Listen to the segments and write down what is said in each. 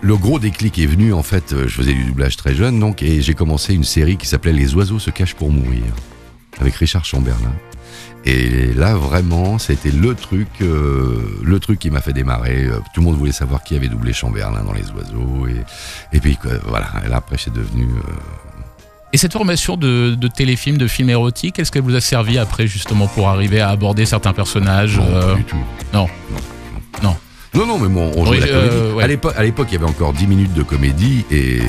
le gros déclic est venu, en fait, je faisais du doublage très jeune, donc, et j'ai commencé une série qui s'appelait Les oiseaux se cachent pour mourir, avec Richard Chamberlain. Et là, vraiment, c'était le truc qui m'a fait démarrer. Tout le monde voulait savoir qui avait doublé Chamberlain dans Les oiseaux. Et puis, voilà, et là, après, c'est devenu... Et cette formation de téléfilm, de film érotique, est-ce qu'elle vous a servi après, justement, pour arriver à aborder certains personnages? Non, pas du tout. Non. Non, mais bon, on jouait la comédie. Ouais. À l'époque, il y avait encore 10 minutes de comédie et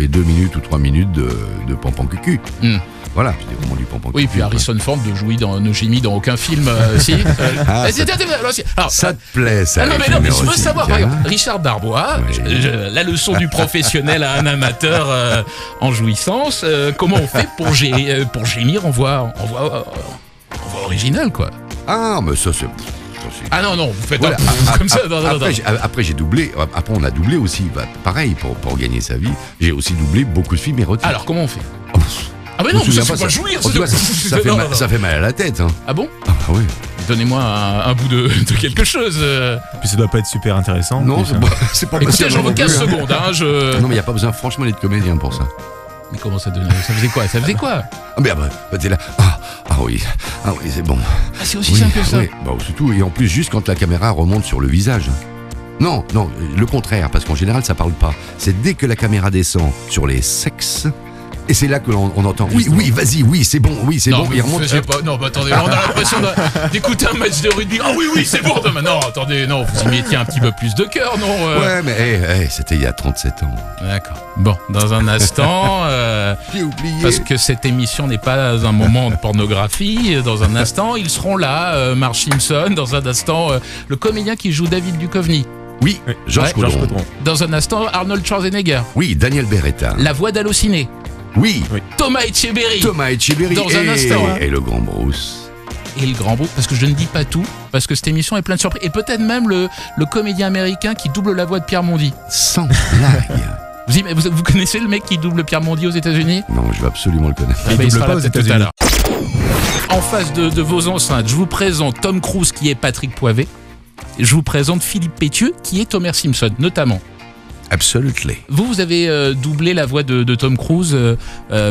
2 minutes ou 3 minutes de pampan-cucu. Voilà, c'était vraiment du pampan-cucu. Oui, puis Harrison Ford ne gémit dans aucun film, si. Ça te plaît, ça. Non, mais je veux savoir, Richard Darbois, la leçon du professionnel à un amateur en jouissance, comment on fait pour gémir en voix originale, quoi? Ah, mais ça, c'est... Ah non, vous faites voilà, comme ça. Après, j'ai doublé. Après, on a doublé aussi. Pareil, pour gagner sa vie, j'ai aussi doublé beaucoup de films érotiques. Alors, comment on fait? Ah mais non, ça c'est pas jouir. Ça fait mal à la tête. Hein. Ah bon? Ah oui. Donnez-moi un bout de quelque chose. Puis ça doit pas être super intéressant. Non, c'est pas possible. Écoutez, j'en veux 15 secondes. Non, mais il n'y a pas besoin, franchement, d'être comédien pour ça. Mais comment ça donnait? Ça faisait quoi? Ah mais après, t'es là. Ah oui, c'est bon. Ah, c'est aussi simple que ça. Oui, c'est tout. Et en plus, juste quand la caméra remonte sur le visage. Non, le contraire, parce qu'en général, ça parle pas. C'est dès que la caméra descend sur les sexes. Et c'est là que l'on entend. Oui, vas-y, oui, c'est bon. Il remonte. Pas. Non, attendez, on a l'impression d'écouter un match de rugby. Ah oui, c'est bon. Non, attendez, vous y mettiez un petit peu plus de cœur, non? Ouais, mais c'était il y a 37 ans. D'accord. Bon, dans un instant, j'ai oublié. Parce que cette émission n'est pas un moment de pornographie. Dans un instant, ils seront là, Marge Simpson. Dans un instant, le comédien qui joue David Duchovny. Oui, Georges Caudron. Dans un instant, Arnold Schwarzenegger. Oui, Daniel Beretta. La voix d'Allociné. Oui. Thomas Etcheberry. Dans un instant. Et le grand Bruce. Et le grand Bruce, parce que je ne dis pas tout, parce que cette émission est pleine de surprises. Et peut-être même le comédien américain qui double la voix de Pierre Mondy. Sans blague. Vous connaissez le mec qui double Pierre Mondy aux États-Unis? Non, je veux absolument le connaître. Il sera là peut-être tout à l'heure. En face de vos enceintes, je vous présente Tom Cruise qui est Patrick Poivet. Je vous présente Philippe Pétieux qui est Homer Simpson, notamment. Absolument. Vous avez doublé la voix de Tom Cruise,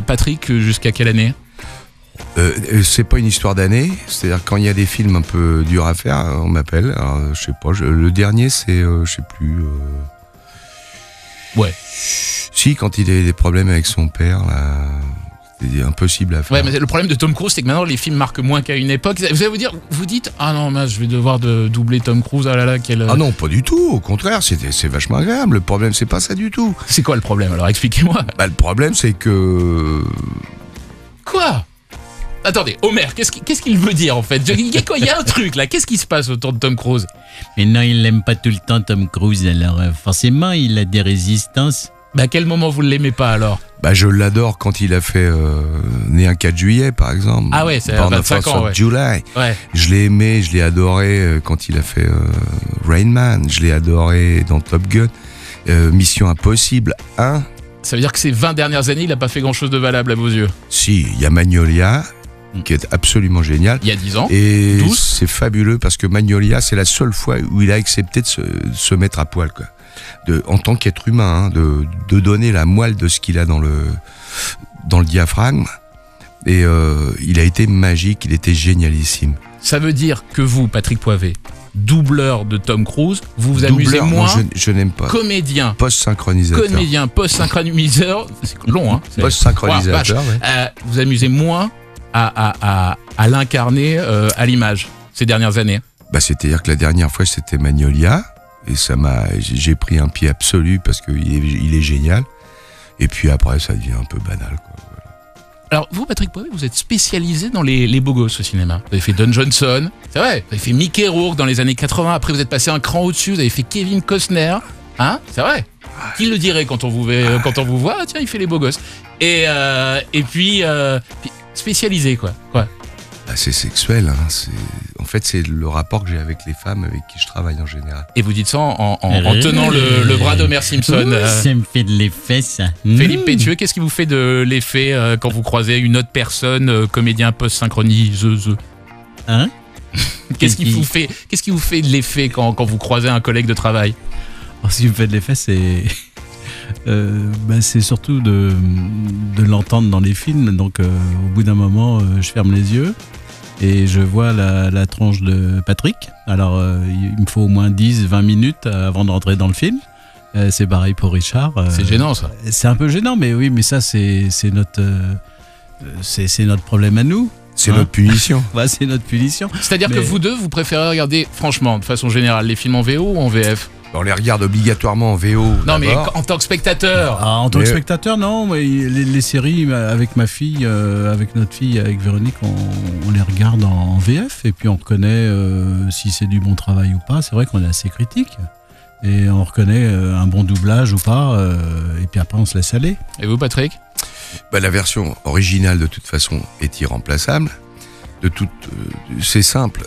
Patrick, jusqu'à quelle année? C'est pas une histoire d'année. C'est-à-dire quand il y a des films un peu durs à faire, on m'appelle. Alors, je sais pas. Le dernier, c'est, je sais plus. Ouais. Si, quand il a eu des problèmes avec son père, là. C'est impossible à faire. Ouais, mais le problème de Tom Cruise, c'est que maintenant les films marquent moins qu'à une époque. Vous allez vous dites, ah non, mais je vais devoir doubler Tom Cruise. Ah là là, quel. Ah non, pas du tout. Au contraire, c'est vachement agréable. Le problème, c'est pas ça du tout. C'est quoi le problème alors? Expliquez-moi. Le problème, c'est que. Quoi? Attendez, Homer, qu'est-ce qu'il veut dire en fait? Il y a un truc là. Qu'est-ce qui se passe autour de Tom Cruise? Mais non, il l'aime pas tout le temps, Tom Cruise. Alors forcément, il a des résistances. À quel moment vous ne l'aimez pas alors? Je l'adore quand il a fait né un 4 juillet par exemple. Ah ouais, c'est 25 ans. Ouais. July. Ouais. Je l'ai aimé, je l'ai adoré quand il a fait Rain Man. Je l'ai adoré dans Top Gun. Mission Impossible 1. Ça veut dire que ces 20 dernières années, il n'a pas fait grand-chose de valable à vos yeux? Si, il y a Magnolia, qui est absolument génial. Il y a 10 ans. Et 12. c'est fabuleux parce que Magnolia, c'est la seule fois où il a accepté de se mettre à poil, quoi. En tant qu'être humain, de donner la moelle de ce qu'il a dans le diaphragme. Et il a été magique, il était génialissime. Ça veut dire que vous, Patrick Poivet, doubleur de Tom Cruise, vous vous amusez moins. Non, je n'aime pas. Comédien. Post-synchronisateur. C'est long, hein. Post-synchronisateur. Ouais. Vous amusez moins à l'incarner à l'image ces dernières années. C'est-à-dire que la dernière fois, c'était Magnolia. Et j'ai pris un pied absolu parce qu'il est génial. Et puis après, ça devient un peu banal, quoi. Voilà. Alors, vous, Patrick Poivet, vous êtes spécialisé dans les beaux gosses au cinéma. Vous avez fait Don Johnson, c'est vrai. Vous avez fait Mickey Rourke dans les années 80. Après, vous êtes passé un cran au-dessus. Vous avez fait Kevin Costner. Hein, c'est vrai. Qui le dirait quand on vous voit? Ah, tiens, il fait les beaux gosses. Et puis spécialisé, quoi. C'est sexuel, hein. En fait, c'est le rapport que j'ai avec les femmes avec qui je travaille en général. Et vous dites ça en tenant le bras d'Homer Simpson. Ça me fait de l'effet, ça. Philippe Pétieux, qu'est-ce qui vous fait de l'effet quand vous croisez une autre personne, comédien post-synchroniseuse? Hein? Qu'est-ce qui vous fait de l'effet quand vous croisez un collègue de travail? Ce qui me fait de l'effet, c'est C'est surtout de l'entendre dans les films. Donc, au bout d'un moment, je ferme les yeux et je vois la tronche de Patrick. Alors, il me faut au moins 10-20 minutes avant de rentrer dans le film. C'est pareil pour Richard. C'est gênant, ça. C'est un peu gênant, mais oui, mais ça, c'est notre problème à nous. C'est notre punition. Ouais, c'est notre punition. C'est-à-dire que vous deux, vous préférez regarder, franchement, de façon générale, les films en VO ou en VF? On les regarde obligatoirement en VO. Non, mais d'abord. en tant que spectateur. En tant que spectateur, non. Mais les séries avec ma fille, avec notre fille, avec Véronique, on les regarde en VF et puis on reconnaît si c'est du bon travail ou pas. C'est vrai qu'on est assez critique. Et on reconnaît un bon doublage ou pas, et puis après on se laisse aller. Et vous, Patrick? La version originale, de toute façon, est irremplaçable. C'est simple.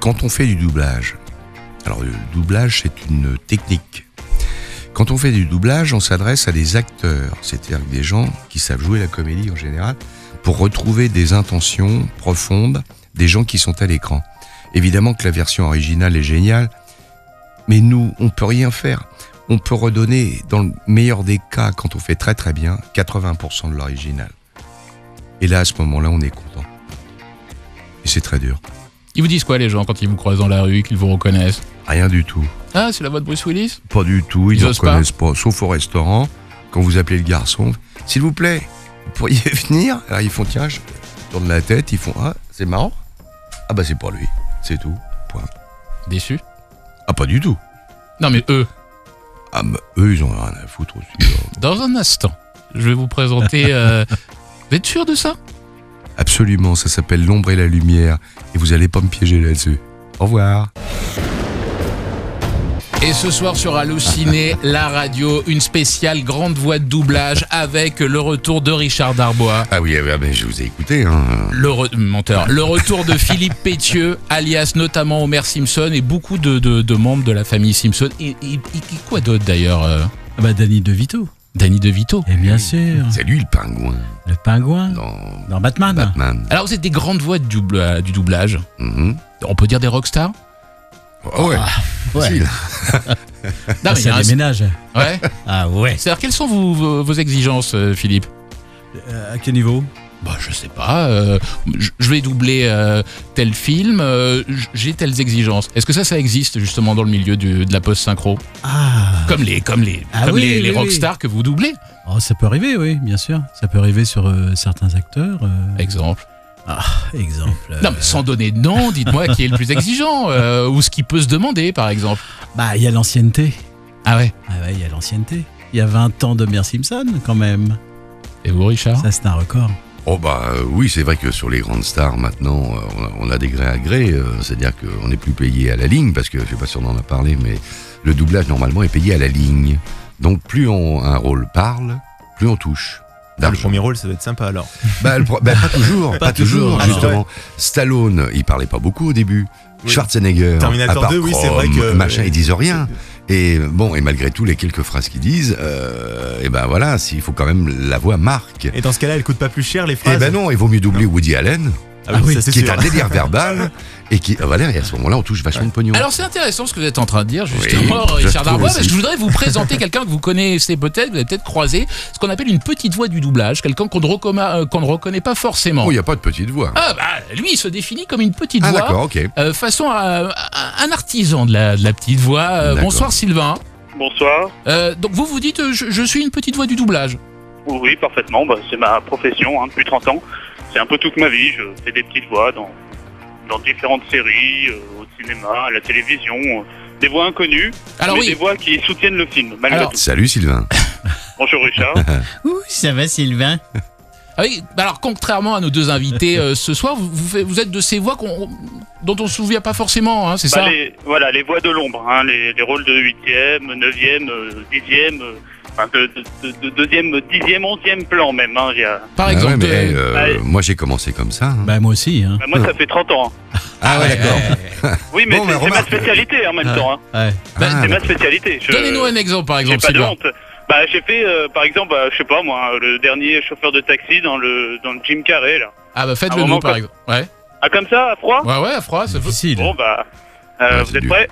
Quand on fait du doublage, alors le doublage, c'est une technique. Quand on fait du doublage, on s'adresse à des acteurs, c'est-à-dire des gens qui savent jouer la comédie en général, pour retrouver des intentions profondes des gens qui sont à l'écran. Évidemment que la version originale est géniale, mais nous, on peut rien faire. On peut redonner, dans le meilleur des cas, quand on fait très très bien, 80% de l'original. Et là, à ce moment-là, on est content. Et c'est très dur. Ils vous disent quoi, les gens, quand ils vous croisent dans la rue, qu'ils vous reconnaissent? Rien du tout. Ah, c'est la voix de Bruce Willis? Pas du tout, ils ne osent reconnaissent pas. Sauf au restaurant, quand vous appelez le garçon, s'il vous plaît, vous pourriez venir? Alors ils font, tiens, je tourne la tête, ils font, ah, c'est marrant? Ah c'est pas lui, c'est tout, point. Déçu? Ah, pas du tout. Non, mais eux. Ah, eux, ils ont rien à foutre aussi. Dans un instant, je vais vous présenter... Vous êtes sûr de ça? Absolument, ça s'appelle L'ombre et la lumière, et vous allez pas me piéger là-dessus. Au revoir. Et ce soir sur Allociné, la radio, une spéciale grande voix de doublage avec le retour de Richard Darbois. Ah oui, mais je vous ai écouté. Hein. Menteur. Le retour de Philippe Pétieux, alias notamment Homer Simpson, et beaucoup de membres de la famille Simpson. Et quoi d'autre d'ailleurs Danny DeVito. Danny DeVito. Et bien sûr. C'est lui le pingouin. Le pingouin dans Batman. Alors vous êtes des grandes voix du doublage. Mm-hmm. On peut dire des rockstars? Oh ouais. Ouais. Non, mais ça déménage. Ouais. Ah ouais. C'est-à-dire, quelles sont vos exigences, Philippe? À quel niveau? Je sais pas. Je vais doubler tel film. J'ai telles exigences. Est-ce que ça existe justement dans le milieu de la post-synchro? Comme les rockstars que vous doublez. Oh, ça peut arriver, oui, bien sûr. Ça peut arriver sur certains acteurs. Exemple. Exemple. Non, mais sans donner de nom, dites-moi qui est le plus exigeant ou ce qui peut se demander, par exemple. Il y a l'ancienneté. Ah ouais? Ah ouais, il y a l'ancienneté. Il y a 20 ans d'Homer Simpson, quand même. Et vous, Richard? Ça, c'est un record. Oui, c'est vrai que sur les grandes stars, maintenant, on a des gré à gré. C'est-à-dire qu'on n'est plus payé à la ligne, parce que, je sais pas si on en a parlé, mais le doublage, normalement, est payé à la ligne. Donc, plus un rôle parle, plus on touche. Le premier rôle, ça doit être sympa alors. Pas toujours, pas toujours, Ah, justement. Stallone, il parlait pas beaucoup au début. Oui. Schwarzenegger, Terminator à part 2, oui, c'est vrai que machin, ils disent rien. Et malgré tout, les quelques phrases qu'ils disent, voilà, s'il faut quand même la voix marque. Et dans ce cas-là, elle coûte pas plus cher les phrases. Non, il vaut mieux doubler Woody Allen, ça, c'est qui est sûr. un délire verbal, et et à ce moment-là, on touche vachement de pognon. Alors c'est intéressant ce que vous êtes en train de dire, justement, Oui, Richard Darbois, parce aussi. que je voudrais vous présenter quelqu'un que vous connaissez peut-être, vous avez peut-être croisé, ce qu'on appelle une petite voix du doublage, quelqu'un qu'on ne reconnaît pas forcément. Oh, il n'y a pas de petite voix. Lui, il se définit comme une petite voix, d'accord, ok. façon un artisan de la petite voix. Bonsoir Sylvain. Bonsoir. Donc vous dites, je suis une petite voix du doublage. Oui, parfaitement. C'est ma profession depuis 30 ans. C'est un peu toute ma vie. Je fais des petites voix dans différentes séries, au cinéma, à la télévision. Des voix inconnues, mais des voix qui soutiennent le film, malgré tout. Salut Sylvain. Bonjour Richard. Oui, ça va Sylvain. Oui, alors contrairement à nos deux invités ce soir, vous êtes de ces voix dont on se souvient pas forcément, hein, c'est ça? Les voix de l'ombre, hein, les rôles de 8e, 9e, 10e, de 2e, 10e, 11e plan même. Hein, Par exemple, moi j'ai commencé comme ça. Hein. Moi aussi. Hein. Moi ça fait 30 ans. Ah ouais, d'accord. Oui, mais c'est ma spécialité en même temps. Hein. C'est ma spécialité. Donnez-nous un exemple, par exemple. J'ai pas de honte. J'ai fait, par exemple, je sais pas moi, le dernier chauffeur de taxi dans le Jim Carrey là. Faites-le nous, par exemple. Ouais. Ah, comme ça, à froid? Ouais, à froid, c'est difficile. Bon, vous êtes prêts?